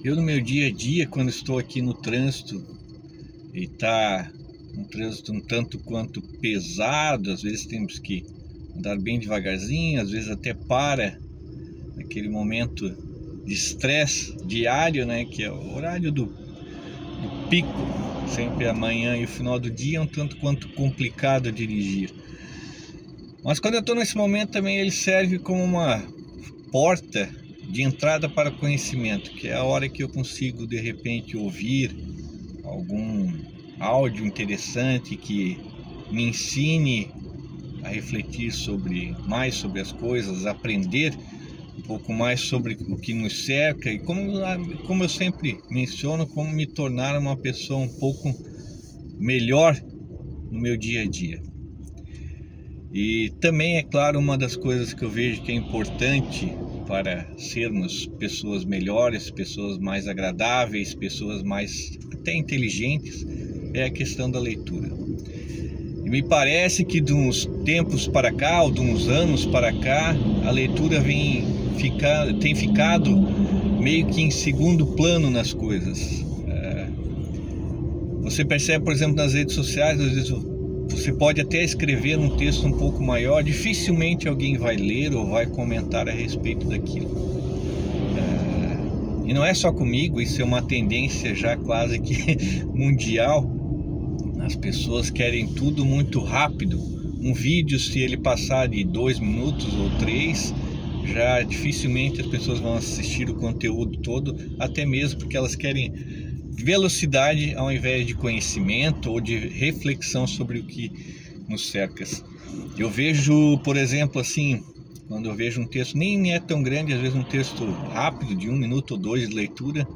Eu no meu dia a dia, quando estou aqui no trânsito e tá um trânsito um tanto quanto pesado, às vezes temos que andar bem devagarzinho, às vezes até para naquele momento de estresse diário, né, que é o horário do pico, sempre a manhã e o final do dia é um tanto quanto complicado dirigir. Mas quando eu estou nesse momento também ele serve como uma porta de entrada para o conhecimento, que é a hora que eu consigo de repente ouvir algum áudio interessante que me ensine a refletir mais sobre as coisas, aprender um pouco mais sobre o que nos cerca e como eu sempre menciono, como me tornar uma pessoa um pouco melhor no meu dia a dia. E também, é claro, uma das coisas que eu vejo que é importante para sermos pessoas melhores, pessoas mais agradáveis, pessoas mais até inteligentes, é a questão da leitura. E me parece que de uns tempos para cá, ou de uns anos para cá, a leitura tem ficado meio que em segundo plano nas coisas. Você percebe, por exemplo, nas redes sociais, às vezes você pode até escrever um texto um pouco maior, dificilmente alguém vai ler ou vai comentar a respeito daquilo. E não é só comigo, isso é uma tendência já quase que mundial. As pessoas querem tudo muito rápido. Um vídeo, se ele passar de 2 minutos ou 3, já dificilmente as pessoas vão assistir o conteúdo todo, até mesmo porque elas querem velocidade ao invés de conhecimento ou de reflexão sobre o que nos cerca. Eu vejo, por exemplo, assim, quando eu vejo um texto, nem é tão grande, às vezes um texto rápido, de 1 minuto ou 2 de leitura,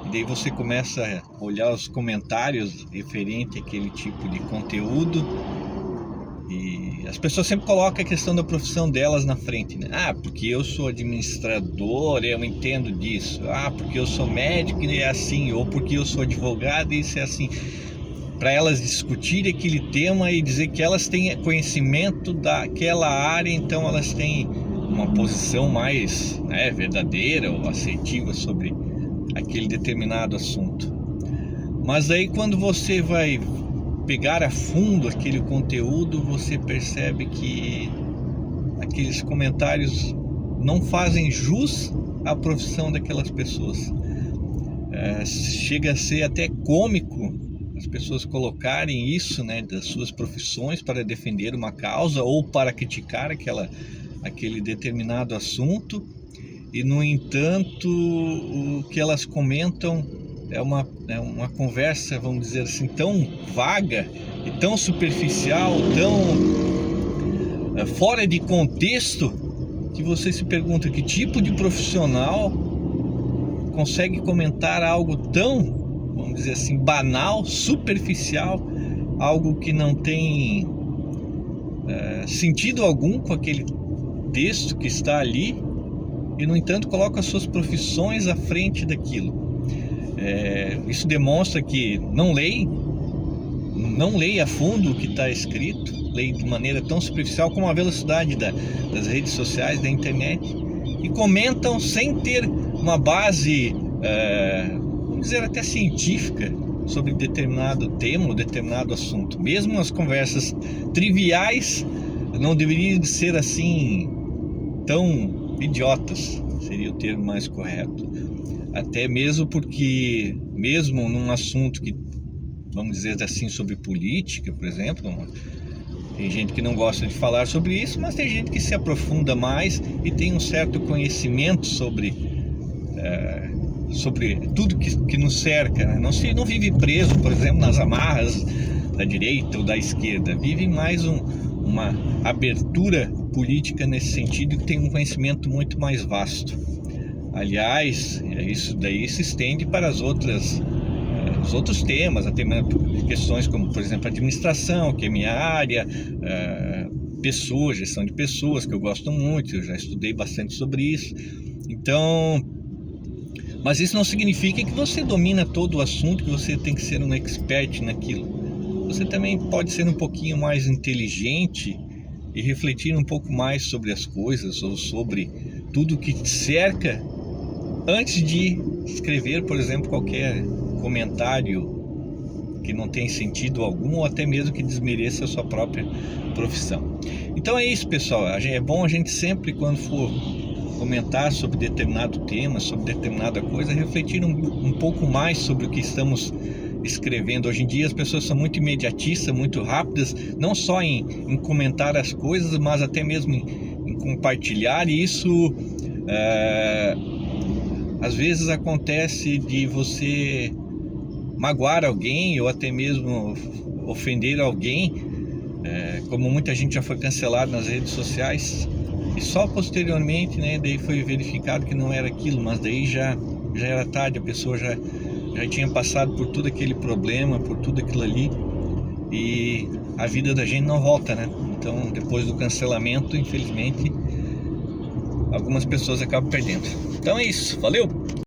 e daí você começa a olhar os comentários referente àquele tipo de conteúdo, e as pessoas sempre colocam a questão da profissão delas na frente, né? Ah, porque eu sou administrador, eu entendo disso. Ah, porque eu sou médico e é assim. Ou porque eu sou advogado e isso é assim. Para elas discutirem aquele tema e dizer que elas têm conhecimento daquela área, então elas têm uma posição mais, né, verdadeira ou assertiva sobre aquele determinado assunto. Mas aí quando você vai pegar a fundo aquele conteúdo, você percebe que aqueles comentários não fazem jus à profissão daquelas pessoas. Chega a ser até cômico as pessoas colocarem isso, né, das suas profissões para defender uma causa ou para criticar aquele determinado assunto, e no entanto o que elas comentam é uma conversa, vamos dizer assim, tão vaga e tão superficial, tão fora de contexto, que você se pergunta que tipo de profissional consegue comentar algo tão, vamos dizer assim, banal, superficial, algo que não tem sentido algum com aquele texto que está ali, e no entanto coloca as suas profissões à frente daquilo. Isso demonstra que não leem a fundo o que está escrito, leem de maneira tão superficial, como a velocidade das redes sociais, da internet, e comentam sem ter uma base, vamos dizer, até científica sobre determinado tema ou determinado assunto. Mesmo as conversas triviais não deveriam ser assim tão idiotas, seria o termo mais correto. Até mesmo porque, mesmo num assunto que, vamos dizer assim, sobre política, por exemplo, tem gente que não gosta de falar sobre isso, mas tem gente que se aprofunda mais e tem um certo conhecimento sobre tudo que nos cerca, né? Não vive preso, por exemplo, nas amarras da direita ou da esquerda, vive mais uma abertura política nesse sentido, que tem um conhecimento muito mais vasto. Aliás, isso daí se estende para os outros temas, até questões como, por exemplo, administração, que é minha área, gestão de pessoas, que eu gosto muito, eu já estudei bastante sobre isso. Então, mas isso não significa que você domina todo o assunto, que você tem que ser um expert naquilo. Você também pode ser um pouquinho mais inteligente e refletir um pouco mais sobre as coisas, ou sobre tudo que te cerca, antes de escrever, por exemplo, qualquer comentário que não tem sentido algum ou até mesmo que desmereça a sua própria profissão. Então é isso, pessoal. É bom a gente sempre, quando for comentar sobre determinado tema, sobre determinada coisa, refletir um pouco mais sobre o que estamos escrevendo. Hoje em dia as pessoas são muito imediatistas, muito rápidas, não só em comentar as coisas, mas até mesmo em compartilhar. E isso às vezes acontece de você magoar alguém ou até mesmo ofender alguém, como muita gente já foi cancelada nas redes sociais, e só posteriormente, né, daí foi verificado que não era aquilo, mas daí já era tarde, a pessoa já tinha passado por todo aquele problema, por tudo aquilo ali, e a vida da gente não volta, né? Então, depois do cancelamento, infelizmente, algumas pessoas acabam perdendo. Então é isso, valeu!